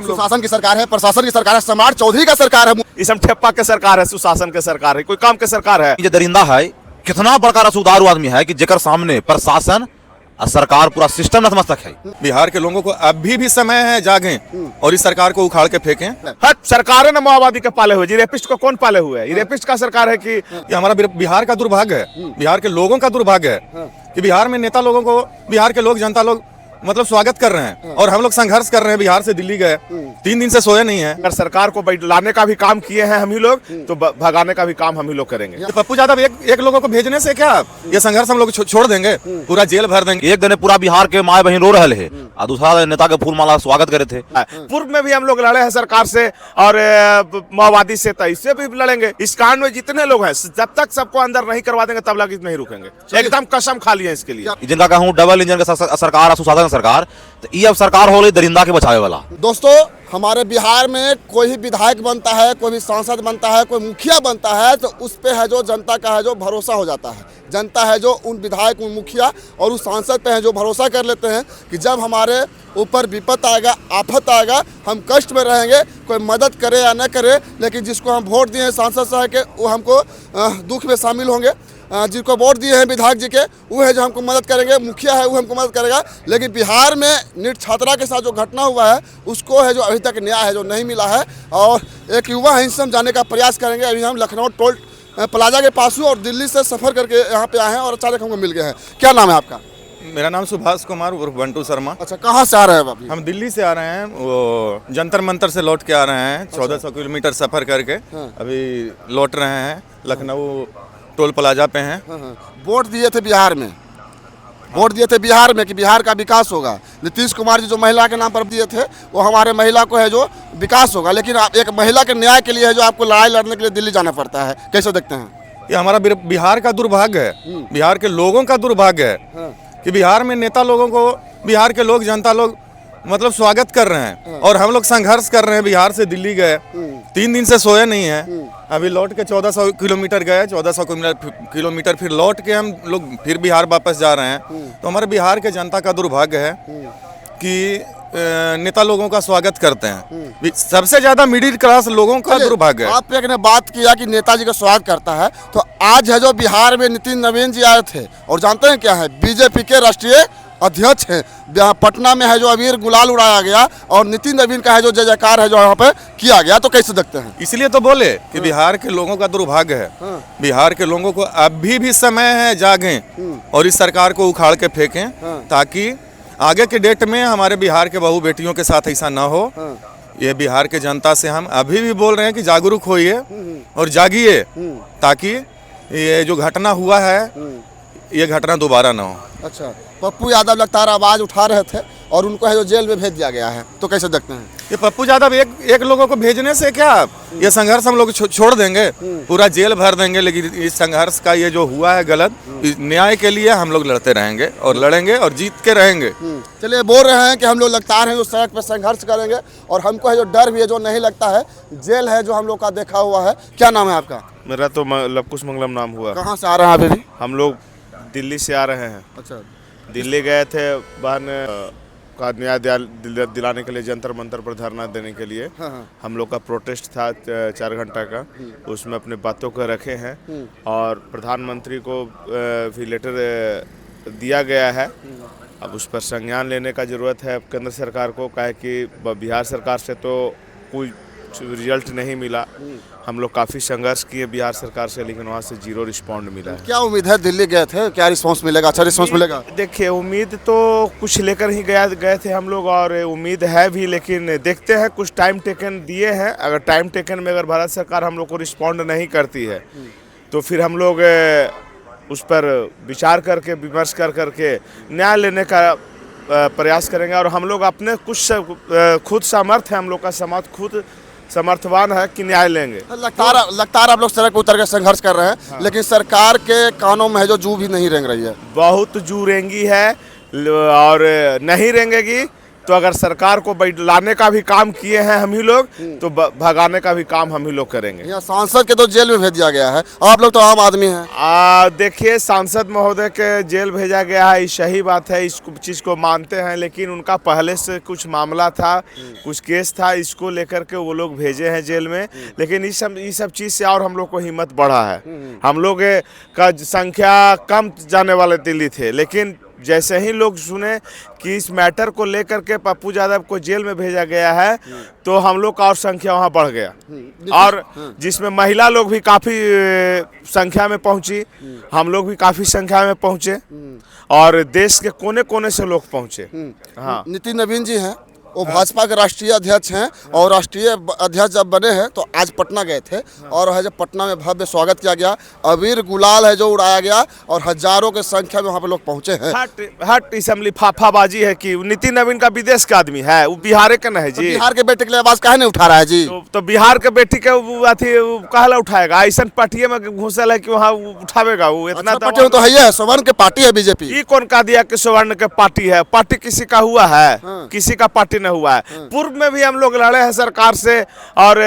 सुशासन की सरकार है, प्रशासन की सरकार है, समाज चौधरी का सरकार है, इसम ठेप्पा के सरकार है, सुशासन के सरकार है, कोई काम के सरकार है। ये दरिंदा है, कितना बड़का रसूदारू आदमी है कि जेकर सामने प्रशासन और सरकार पूरा सिस्टम नतमस्तक है। बिहार के लोगों को अभी भी समय है, जागें और इस सरकार को उखाड़ के फेंकें। हट सरकार है ना माओवादी के पाले हुए, जी रेपिस्ट को कौन पाले हुए है? ये रेपिस्ट का सरकार है कि ये हमारा बिहार का दुर्भाग्य है, बिहार के लोगों का दुर्भाग्य है कि बिहार में नेता लोगों को बिहार के लोग, जनता लोग मतलब स्वागत कर रहे हैं और हम लोग संघर्ष कर रहे हैं। बिहार से दिल्ली गए, 3 दिन से सोए नहीं है। अगर सरकार को लाने का भी काम किए हैं हम ही लोग, तो भगाने का भी काम हम ही लोग करेंगे। ये पप्पू यादव एक लोगों को भेजने से क्या ये संघर्ष हम लोग छोड़ देंगे, पूरा जेल भर देंगे। एक दिन पूरा बिहार के माए बहन रो रहे है और दूसरा नेता के फूल माला स्वागत करे थे। पूर्व में भी हम लोग लड़े हैं सरकार से और माओवादी से, तो इससे भी लड़ेंगे। इस कांड में जितने लोग हैं, जब तक सबको अंदर नहीं करवा देंगे तब तक नहीं रुकेंगे। एकदम कसम खा लिए इसके लिए। जिनका कहूँ डबल इंजन का सरकार, सुशासन सरकार, तो ये अब सरकार हो गई दरिंदा के बचावे वाला। दोस्तों, हमारे बिहार में कोई भी विधायक बनता है, कोई भी सांसद बनता है, कोई मुखिया बनता है, तो उस पे है जो जनता का है जो भरोसा हो जाता है। जनता है जो उन विधायक, उन मुखिया और उस सांसद पे है जो भरोसा कर लेते हैं कि जब हमारे ऊपर विपत आएगा, आफत आएगा, हम कष्ट में रहेंगे, कोई मदद करे या न करे, लेकिन जिसको हम वोट दिए हैं सांसद साहब के, वो हमको दुख में शामिल होंगे। जिनको वोट दिए हैं विधायक जी के, वो है जो हमको मदद करेंगे, मुखिया है वो हमको मदद करेगा। लेकिन बिहार में नीट छात्रा के साथ जो घटना हुआ है, उसको है जो अभी तक न्याय है जो नहीं मिला है। और एक युवा है, इनसे हम जाने का प्रयास करेंगे। अभी हम लखनऊ टोल प्लाजा के पास हूँ और दिल्ली से सफ़र करके यहाँ पे आए हैं और अचानक हमको मिल गए हैं। क्या नाम है आपका? मेरा नाम सुभाष कुमार उर्फ बंटू शर्मा। अच्छा, कहाँ से आ रहे हैं अभी? हम दिल्ली से आ रहे हैं, वो जंतर मंतर से लौट के आ रहे हैं। 1400 किलोमीटर सफर करके अभी लौट रहे हैं। लखनऊ टोल प्लाजा पे हैं। वोट दिए थे बिहार में, वोट दिए थे बिहार में कि बिहार का विकास होगा। नीतीश कुमार जी जो महिला के नाम पर दिए थे, वो हमारे महिला को है जो विकास होगा। लेकिन आप एक महिला के न्याय के लिए है जो आपको लड़ाई लड़ने के लिए दिल्ली जाना पड़ता है। कैसे देखते हैं? ये हमारा बिहार का दुर्भाग्य है, बिहार के लोगों का दुर्भाग्य है कि बिहार में नेता लोगों को बिहार के लोग, जनता लोग मतलब स्वागत कर रहे हैं और हम लोग संघर्ष कर रहे हैं। बिहार से दिल्ली गए, 3 दिन से सोए नहीं है। अभी लौट के 1400 किलोमीटर गए, 1400 किलोमीटर फिर लौट के हम लोग फिर बिहार वापस जा रहे हैं। तो हमारे बिहार के जनता का दुर्भाग्य है कि नेता लोगों का स्वागत करते हैं। सबसे ज्यादा मिडिल क्लास लोगों का दुर्भाग्य है। आप एक ने बात किया कि नेताजी का स्वागत करता है, तो आज है जो बिहार में नितिन नवीन जी आए थे और जानते हैं क्या है? बीजेपी के राष्ट्रीय अध्यक्ष हैं। पटना में है जो अबीर गुलाल उड़ाया गया और नितिन नवीन का है जो जय जयकार है जो यहाँ पे किया गया। तो कैसे देखते हैं? इसलिए तो बोले कि बिहार के लोगों का दुर्भाग्य है। बिहार के लोगों को अभी भी समय है, जागें और इस सरकार को उखाड़ के फेंकें, ताकि आगे के डेट में हमारे बिहार के बहू बेटियों के साथ ऐसा ना हो। ये बिहार के जनता से हम अभी भी बोल रहे हैं कि जागरूक होइए और जागिए, ताकि ये जो घटना हुआ है ये घटना दोबारा ना हो। अच्छा, पप्पू यादव लगता है आवाज उठा रहे थे और उनको है जो जेल में भेज दिया गया है। तो कैसे देखते हैं? ये पप्पू यादव एक लोगों को भेजने से क्या ये संघर्ष हम लोग छोड़ देंगे, पूरा जेल भर देंगे। लेकिन इस संघर्ष का ये जो हुआ है गलत, न्याय के लिए हम लोग लड़ते रहेंगे और लड़ेंगे और जीत के रहेंगे। चलिए, बोल रहे हैं कि हम लोग लगातार हैं जो सड़क पर संघर्ष करेंगे और हमको है जो डर भी है जो नहीं लगता है। जेल है जो हम लोग का देखा हुआ है। क्या नाम है आपका? मेरा तो लवकुश मंगलम नाम हुआ। कहाँ से आ रहे हैं अभी भी? हम लोग दिल्ली से आ रहे हैं। अच्छा, दिल्ली गए थे बहन का न्याय दिलाने के लिए, जंतर मंतर पर धरना देने के लिए। हम लोग का प्रोटेस्ट था 4 घंटा का, उसमें अपने बातों को रखे हैं और प्रधानमंत्री को भी लेटर दिया गया है। अब उस पर संज्ञान लेने का ज़रूरत है केंद्र सरकार को, काहे कि बिहार सरकार से तो कोई रिजल्ट नहीं मिला। हम लोग काफ़ी संघर्ष किए बिहार सरकार से, लेकिन वहाँ से 0 रिस्पॉन्ड मिला है। क्या उम्मीद है? दिल्ली गए थे, क्या रिस्पांस मिलेगा? अच्छा रिस्पांस मिलेगा? देखिए, उम्मीद तो कुछ लेकर ही गए थे हम लोग और उम्मीद है भी, लेकिन देखते हैं। कुछ टाइम टेकन दिए हैं। अगर टाइम टेकन में अगर भारत सरकार हम लोग को रिस्पॉन्ड नहीं करती है तो फिर हम लोग उस पर विचार करके, विमर्श करके न्याय लेने का प्रयास करेंगे। और हम लोग अपने कुछ खुद सामर्थ्य है, हम लोग का समाज खुद समर्थवान है कि न्याय लेंगे। लगातार आप लोग सड़क पर उतर के संघर्ष कर रहे हैं, लेकिन सरकार के कानों में है जो जू भी नहीं रेंग रही है। बहुत जू रेंगी है और नहीं रेंगेगी तो अगर सरकार को लाने का भी काम किए हैं हम ही लोग, तो भगाने का भी काम हम ही लोग करेंगे। यहाँ सांसद के तो जेल में भेज दिया गया है, आप लोग तो आम आदमी हैं। देखिए, सांसद महोदय के जेल भेजा गया है, सही बात है, इस चीज़ को मानते हैं, लेकिन उनका पहले से कुछ मामला था, कुछ केस था, इसको लेकर के वो लोग भेजे हैं जेल में। लेकिन इस सब चीज़ से और हम लोग को हिम्मत बढ़ा है। हम लोग का संख्या कम जाने वाले दिल्ली थे, लेकिन जैसे ही लोग सुने कि इस मैटर को लेकर के पप्पू यादव को जेल में भेजा गया है, तो हम लोग का और संख्या वहाँ बढ़ गया, और जिसमें महिला लोग भी काफ़ी संख्या में पहुँची, हम लोग भी काफ़ी संख्या में पहुँचे, और देश के कोने कोने से लोग पहुँचे। हाँ, नितिन नवीन जी हैं, वो भाजपा के राष्ट्रीय अध्यक्ष हैं, और राष्ट्रीय अध्यक्ष जब बने हैं तो आज पटना गए थे, और है जब पटना में भव्य स्वागत किया गया, अबीर गुलाल है जो उड़ाया गया, और हजारों के संख्या में वहाँ पे लोग पहुँचे हैं। हट असम्बली फाफाबाजी है कि नितिन नवीन का विदेश का आदमी है, वो बिहार का न है जी। बिहार के बेटे के लिए आवाज काहे नहीं उठा रहा है जी? तो बिहार के बेटी के अथी कहला उठाएगा? ऐसा पार्टी में घुसल है कि वहाँ उठावेगा वो? इतना पार्टी में तो है ही है, स्वर्ण के पार्टी है बीजेपी। ये कौन कहा दिया कि स्वर्ण के पार्टी है? पार्टी किसी का हुआ है? किसी का पार्टी न हुआ है। पूर्व में भी हम लोग लड़े हैं सरकार से और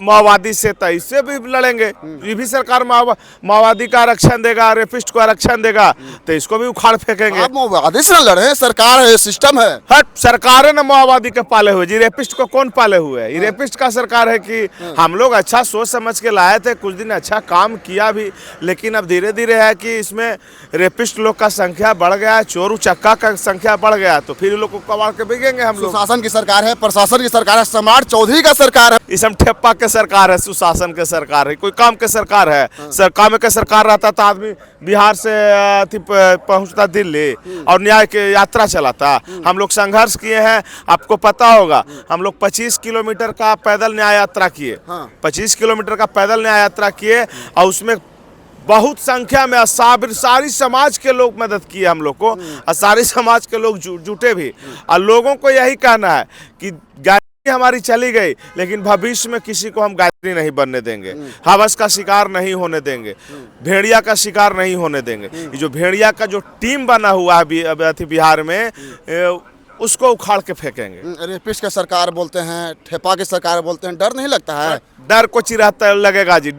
माओवादी से, तो इससे भी लड़ेंगे। ये भी सरकार माओवादी का आरक्षण देगा, रेपिस्ट को आरक्षण देगा, तो इसको भी उखाड़ फेंकेंगे। आप माओवादी से लड़े हैं, सरकार है, सिस्टम है। हट, सरकार है ना माओवादी के पाले हुए जी, रेपिस्ट को कौन पाले हुए है? ये रेपिस्ट का सरकार है कि हम लोग अच्छा सोच समझ के लाए थे, कुछ दिन अच्छा काम किया भी, लेकिन अब धीरे धीरे है कि इसमें रेपिस्ट लोग का संख्या बढ़ गया, चोर उचक्का का संख्या बढ़ गया, तो फिर लोग को कबाड़ के बिकेंगे हम लोग। शासन की सरकार है, प्रशासन की सरकार है, सम्राट चौधरी का सरकार है। इस हम ठेप्पा के सरकार है, सुशासन के सरकार है, कोई काम के सरकार है? काम के सरकार रहता तो आदमी बिहार से पहुंचता दिल्ली और न्याय की यात्रा चलाता। हम लोग संघर्ष किए हैं, आपको पता होगा, हम लोग 25 किलोमीटर का पैदल न्याय यात्रा किए। 25 किलोमीटर का पैदल न्याय यात्रा किए, और उसमें बहुत संख्या में सारी समाज के लोग मदद किए हम लोग को, और सारी समाज के लोग जुटे भी। और लोगों को यही कहना है कि गायत्री हमारी चली गई, लेकिन भविष्य में किसी को हम गायत्री नहीं बनने देंगे, हवस का शिकार नहीं होने देंगे, भेड़िया का शिकार नहीं होने देंगे। ये जो भेड़िया का जो टीम बना हुआ है बिहार में, उसको उखाड़ के फेंकेंगे। रेपिस्ट के सरकार बोलते हैं, ठेपा के सरकार बोलते हैं, डर नहीं लगता है? डर को चिराता लगेगा जी,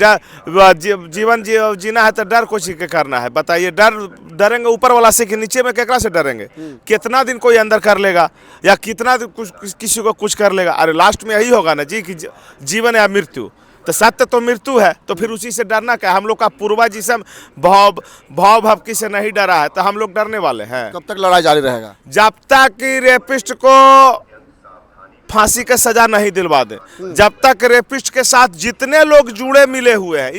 जीवन जीना है तो डर को के करना है। बताइए, डरेंगे ऊपर वाला से कि नीचे में केकरा से डरेंगे? कितना दिन कोई अंदर कर लेगा, या कितना दिन किसी को कुछ कर लेगा? अरे लास्ट में यही होगा ना जी कि जीवन या मृत्यु, तो सत्य तो मृत्यु है, तो फिर उसी से डरना क्या? हम लोग का पूर्वज जिसे भाव भक्ति से नहीं डरा है, तो हम लोग डरने वाले हैं। कब तक लड़ाई जारी रहेगा? जब तक कि रेपिस्ट को फांसी का सजा नहीं दिलवा दे, जब तक रेपिस्ट के साथ जितने लोग जुड़े मिले हुए हैं,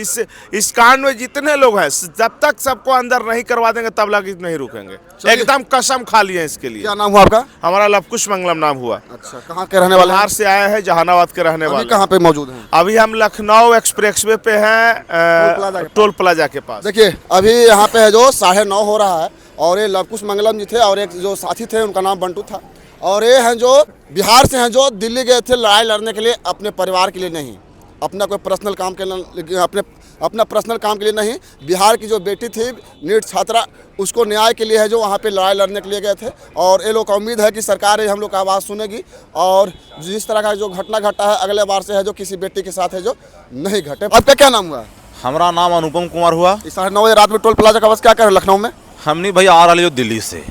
इस कांड में जितने लोग हैं, जब तक सबको अंदर नहीं करवा देंगे तब लग नहीं रुकेंगे। एकदम कसम खा लिए इसके लिए। क्या नाम हुआ आपका? हमारा लवकुश मंगलम नाम हुआ। अच्छा, कहाँ के रहने वाले? बिहार से आए हैं, जहानाबाद के रहने वाले। कहाँ पे मौजूद हैं? अभी हम लखनऊ एक्सप्रेसवे पे हैं, टोल प्लाजा के पास। देखिए, अभी यहाँ पे है जो 9:30 हो रहा है, और ये लवकुश मंगलम जी थे, और एक जो साथी थे उनका नाम बंटू था, और ये हैं जो बिहार से हैं, जो दिल्ली गए थे लड़ाई लड़ने के लिए, अपने परिवार के लिए नहीं, अपना कोई पर्सनल काम के लिए, अपना पर्सनल काम के लिए नहीं। बिहार की जो बेटी थी नीट छात्रा, उसको न्याय के लिए है जो वहाँ पे लड़ाई लड़ने के लिए गए थे, और ये लोग का उम्मीद है कि सरकार हम लोग का आवाज़ सुनेगी, और जिस तरह का जो घटना घटा है अगले बार से है जो किसी बेटी के साथ है जो नहीं घटे। आपका क्या नाम हुआ? हमारा नाम अनुपम कुमार हुआ। 9:30 बजे रात में टोल प्लाजा का बस क्या कर लखनऊ में? हम नहीं भाई आ रही हो दिल्ली से,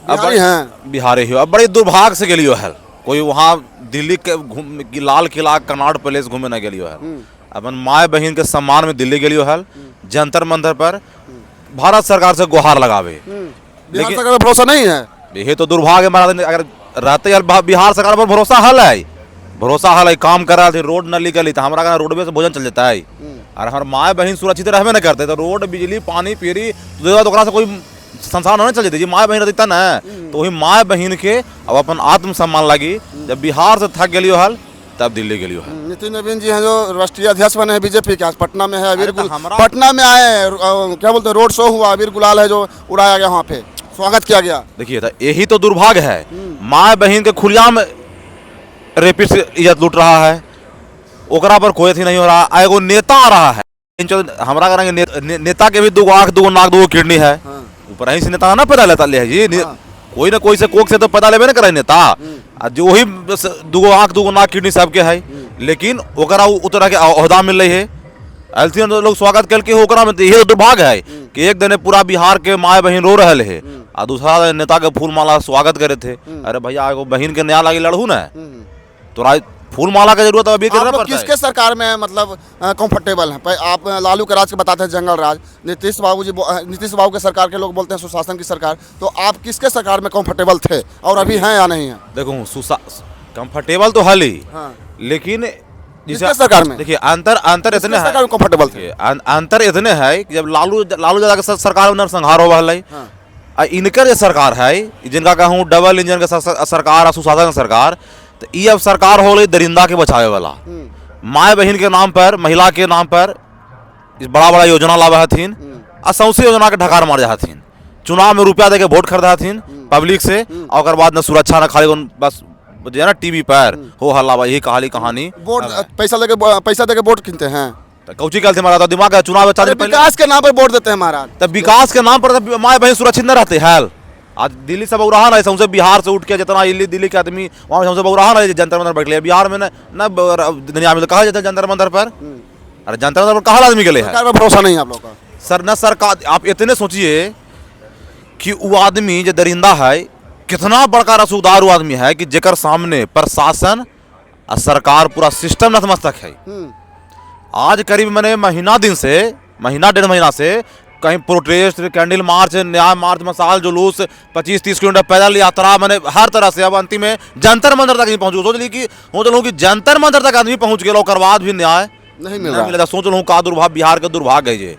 बिहारी हैं, बिहारी हो। अब बड़ी दुर्भाग्य से गेलियो है, कोई वहाँ दिल्ली के लाल किला कनॉट पैलेस घूमे न गेलियो है, अपन माए बहन के सम्मान में दिल्ली गेलियो है, जंतर मंतर पर भारत सरकार से गुहार लगावे। बिहार सरकार पर भरोसा नहीं है, ये तो दुर्भाग्य महाराज। अगर रहते यार बिहार सरकार पर भरोसा हल है, काम कर रहा थे, रोड न निकली तो हमारा रोडवे से भोजन चल जाता है, और हमारे माए बहन सुरक्षित रहबे न करते, तो रोड बिजली पानी पीरी तो से कोई संसार नहीं चल जाती जी। माए बहन रहता ना, तो वही माए बहन के अब अपन आत्मसम्मान लगी, जब बिहार से थक गलियो हल तब दिल्ली गलियो है। नितिन नवीन जी हैं जो राष्ट्रीय अध्यक्ष बने हैं बीजेपी के, आज पटना में है, पटना में आए, क्या बोलते हैं, रोड शो हुआ, अबीर गुलाल है जो उड़ाया गया, वहाँ पे स्वागत किया गया। देखिए, यही तो दुर्भाग्य है, माए बहन के खुलेआम रेपिस्ट इज्जत लूट रहा है, ओकरा पर कोई अथी नहीं हो रहा। एगो नेता आ रहा है, हमारा करेंगे नेता के भी 2 आँख 2 नाक 2 किडनी है, ऊपर ही से नेता ना पैदा लेता ले जी। कोई ना कोई से कोक से तो पैदा लेबे ना करे नेता। आ जो वही दूगो आँख दूगो नाक किडनी सबके है, लेकिन ओकरा उ तरह के ओहदा मिल रही है, अलथिन लोग स्वागत करके ओकरा में यही दुर्भाग्य है कि एक दिन पूरा बिहार के माए बहन रो रहे है आ दूसरा नेता के फूल माला स्वागत करे थे। अरे भैया एगो बहन के न्याय लागी लड़ू ना, तोरा फूल माला की जरूरत अभी करना आप लोग पड़ता है। किसके सरकार में मतलब कंफर्टेबल हैं? आप लालू के राज के बताते हैं जंगल राज, नीतीश बाबू के सरकार के लोग बोलते हैं सुशासन की सरकार, तो आप किसके सरकार में कंफर्टेबल थे और अभी हैं या नहीं हैं? देखो कंफर्टेबल तो हाल ही, हाँ। लेकिन किसके सरकार में? देखिए अंतर इतने सरकार में कंफर्टेबल थे? अंतर इतने है कि जब लालू यादव के सरकार में नरसंहार हो रहा है, इनकर सरकार है जिनका कहूँ डबल इंजन के सरकार, सुशासन सरकार, तो ये अब सरकार हो गई दरिंदा के बचावे वाला। माए बहन के नाम पर, महिला के नाम पर बड़ा बड़ा योजना लावा हथिन और सौंसे योजना के ढकार मार जाथिन, चुनाव में रुपया दे के वोट खरीदा हथिन पब्लिक से, और बाद न सुरक्षा न खाली बस ना टीवी पर हो हल्ला यही कहानी वोट पैसा देके वोट किनते हैं। कौची कहते महाराज, तो दिमाग चुनाव विकास के नाम पर वोट देते हैं महाराज। तब विकास के नाम पर माए बहन सुरक्षित न रहते हैं। आज दिल्ली से बहुराहा ना, सबसे बिहार से उठ के जितना दिल्ली के आदमी वहाँ सबसे बहुराहा ना जंतर मंतर बैठ लिया बिहार में, न दुनिया में तो कहा जाता है जंतर मंतर पर। अरे जंतर मंतर पर कहा आदमी के लिए है, सरकार पर भरोसा नहीं है आप लोग का? सर न सरकार, आप इतने सोचिए कि वो आदमी जो दरिंदा है कितना बड़का रसूखदार वो आदमी है कि जेकर सामने प्रशासन और सरकार पूरा सिस्टम नतमस्तक है। आज करीब मैंने महीना डेढ़ महीना से कहीं प्रोटेस्ट, कैंडल मार्च, न्याय मार्च, मसाल जुलूस, 25-30 किलोमीटर पैदल यात्रा, मैंने हर तरह से अब अंतिम में जंतर मंतर तक नहीं पहुंचू। सोच लूँ कि जंतर मंतर तक आदमी पहुंच गया, ओकर बाद भी न्याय नहीं मिल रहा। सोच लूँ का दुर्भाग्य, बिहार के दुर्भाग्य है ये।